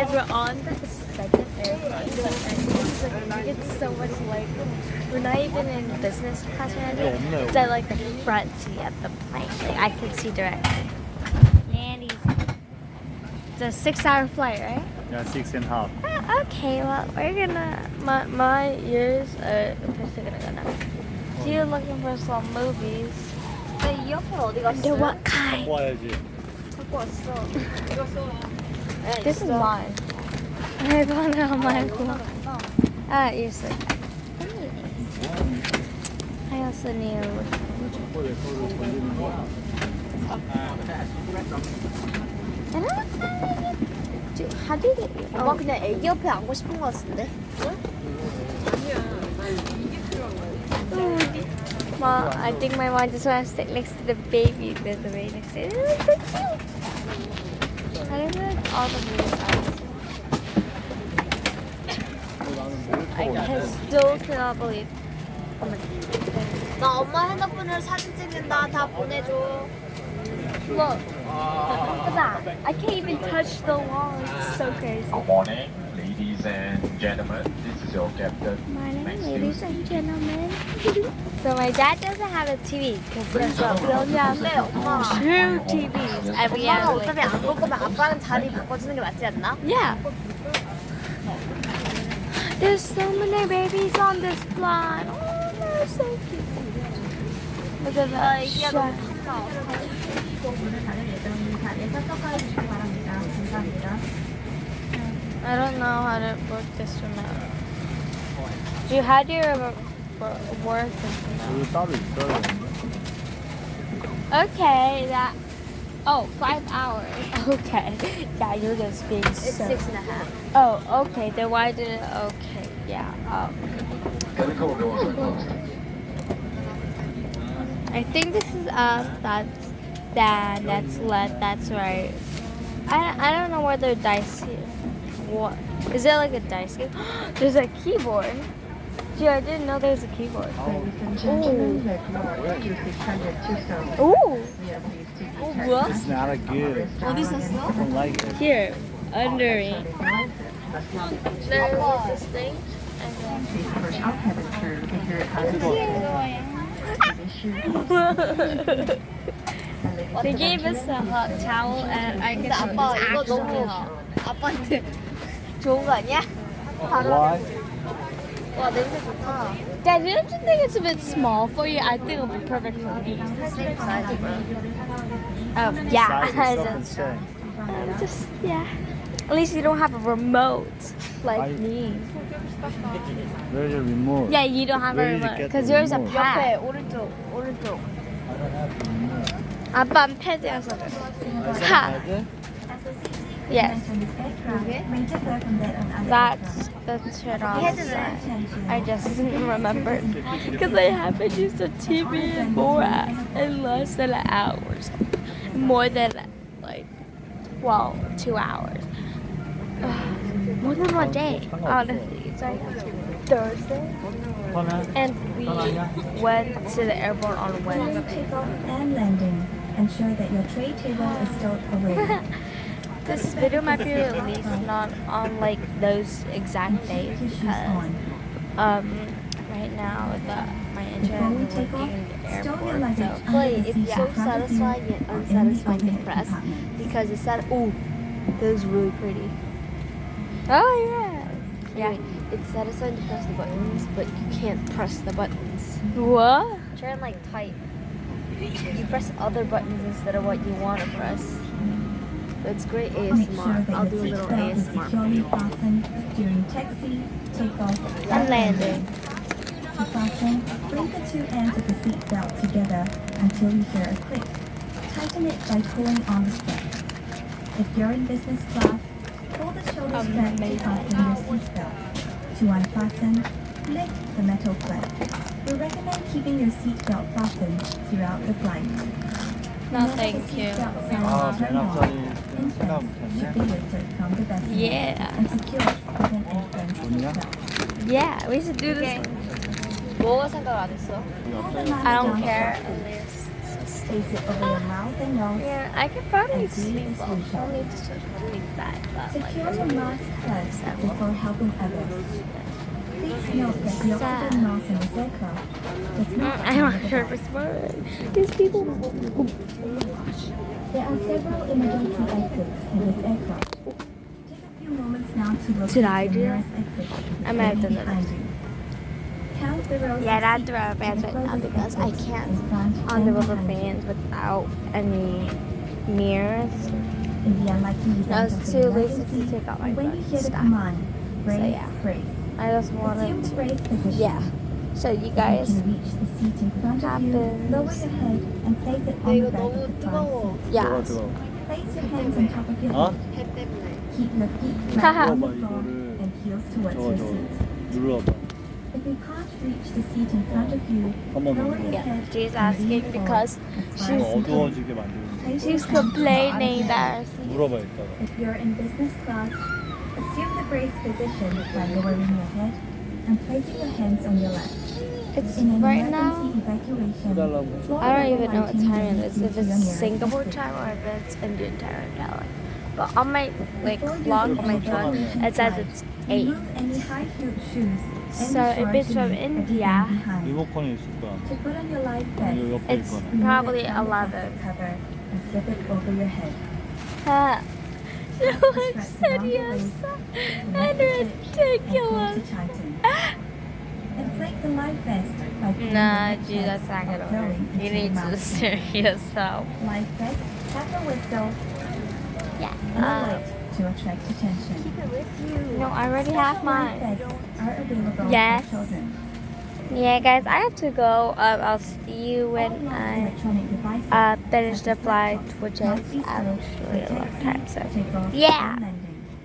guys, we're on the second airplane. It's so much like we're not even in business class right now. It's at like the front seat of the plane. Like I can see directly. And it's a 6-hour flight, right? Yeah, 6.5. Okay, well we're gonna my ears are officially gonna go now. So you're looking for some movies. 내 이어폰 어디 갔어? Under what kind? 갖고 와야지. 갖고 왔어. 이거 써. This is mine. 이거는 말고. Ah, you're so I also need How do you get 엄마 그냥 애기 옆에 앉고 싶은 거 같은데? Mom, I think my mom just wants to sit next to the baby. There's the baby next to it. It's so cute. I don't know all the videos I can still cannot believe. 나 엄마 핸드폰으로 사진 찍는다. 다 보내줘. Look. Look at that. I can't even touch the wall. It's so crazy. Good morning, ladies and gentlemen. This is your captain. Morning, Max ladies Stewart. and gentlemen. So my dad doesn't have a TV because we only have 엄마. 2 TVs and we 엄마가 have 어차피 안 볼 거면 아빠는 자리 바꿔주는 게 맞지 않나? yeah. There's so many babies on this flight. Oh, they're so cute. Look at that 애기야 shark. I don't know how to work this remote. How do you work this remote? 여기 따로 있어요. Okay, that. Oh, 5 hours. Okay. Yeah, you're just being It's so. 6.5. Oh, okay. Then why did it? Okay. Yeah. Chemical doors are closed. I think this is us. That's dad. That's left. That's right. I don't know where the dice here. What? Is there like a dice game? There's a keyboard. Gee, I didn't know there was a keyboard. Ooh. Oh, what? It's not a good. 어디 있었어? I don't like it. Here, under it. There's this thing. They gave us a hot towel and I 근데 guess 아빠 it's 이거 actually 너무 hot. 아빠한테 좋은 거 아니야? Why? 와 냄새 좋다. Dad, don't you think it's a bit small for you? I think it'll be perfect for me. Same size, bro. Oh, yeah. Size is something same. Just, yeah. At least you don't have a remote like I- me. Where's your remote? Yeah, you don't have a Where did you remote get because the yours a remote? 옆에 pad. 오른쪽 오른쪽. I don't have the remote. 아빠는 패드여서 그래. Is Ha. that better? Yes, 이게? that's the shit on the side. I just remembered because I haven't used the TV in in less than an hour. More than like, well, 2 hours. More than 1 day, honestly. It's like Thursday, 편해? and we went to the airport on Wednesday. Takeoff and landing. Ensure that your tray table is stowed away. This video might be released not on like those exact days because right now my internet is working in the airport, so Clay, it's so satisfying yet unsatisfying to press because it's that. Ooh, that was really pretty. oh yeah, yeah. It's satisfying to press the buttons, but you can't press the buttons. What? Try and like type. You press other buttons instead of what you want to press. But it's great Make sure ASMR. that I'll your do a little seatbelt is ASMR. securely fastened during taxi, takeoff, And landing. To fasten, bring the two ends of the seat belt together until you hear a click. Tighten it by pulling on the strap. If you're in business class, pull the shoulder strap to fasten your seat belt. To unfasten, lift the metal flap. We recommend keeping your seat belt fastened throughout the flight. No, thank you. 아, 대납자리 생각 Should 못했네. be lifted from the vessel Yeah, and secured with an entrance 좋냐? belt. yeah. We should do this. 뭐가 생각을 안 했어? Pull the I don't mask down care. sharply. Place it over your mouth and nose. Yeah, I could probably And breathe sleep as well. usual. Only to sleep that, but like, Secure your mask first before helping others. Please note that the oxygen mask in this aircraft does not I'm come not with a sure box. if it's working. These people. There are several emergency exits in this aircraft. Take a few moments now to locate Did I the do nearest exit. I might have done that. behind you. Count the rows Yeah, of that's seats rubber to bands the right now closest because I exit can't in front on the and rubber behind you. bands without any mirrors. In the unlikely event I was of too an lazy to emergency, take out my when you hear the stuff. command, brace, yeah. brace. I just Assume wanted the to. brace position. Yeah. So you If you guys. can reach the seat in front of you, happens. lower your head and place it on the back of the front seat. Yeah. 뭐가 뜨거워? Place your hands on top of your 어? head. Keep your feet flat Haha. on the 눌러봐 floor 이거를. and heels towards 저거 your 저거 seat. 눌러봐. If you can't reach the seat in front of you, 한 번 더 lower your 눌러. head She's and lean asking forward because as far she's- as you can. 어두워지게 만드는 거. Place She's your hands on complaining your that head. her seat. 물어봐 이따가. If you're in business class, assume the brace position by lowering your head and placing your hands on your lap. It's In an right now. emergency evacuation, 해달라고. floor I don't level even know what lighting time will it lead is. you If to your it's nearest Singapore exit. time or if it's Indian time telling. But on my like Before clock using on my any phone, television it says slides, it's 8. remove any high-heeled shoes and So be if sure it's to from leave India, everything behind. 리모컨이 있을 거야. To put on your life 이거 vest, 옆에 It's 있거나. remove probably it from the 11. plastic cover and slip it over your head. She looks serious and ridiculous. To tighten. Inflate the life vest by pulling Nah, the gee, head that's not or gonna blowing work. You into need your to mouth. serious self. Life vest have a whistle Yeah. and a light to attract attention. No, I already Special have life mine. vests are available Yes. for children. Yeah, guys, I have to go. I'll see you when All I electronic devices, finish such the as flight, laptops, which is mouthpieces, actually a long time. So tables, yeah, and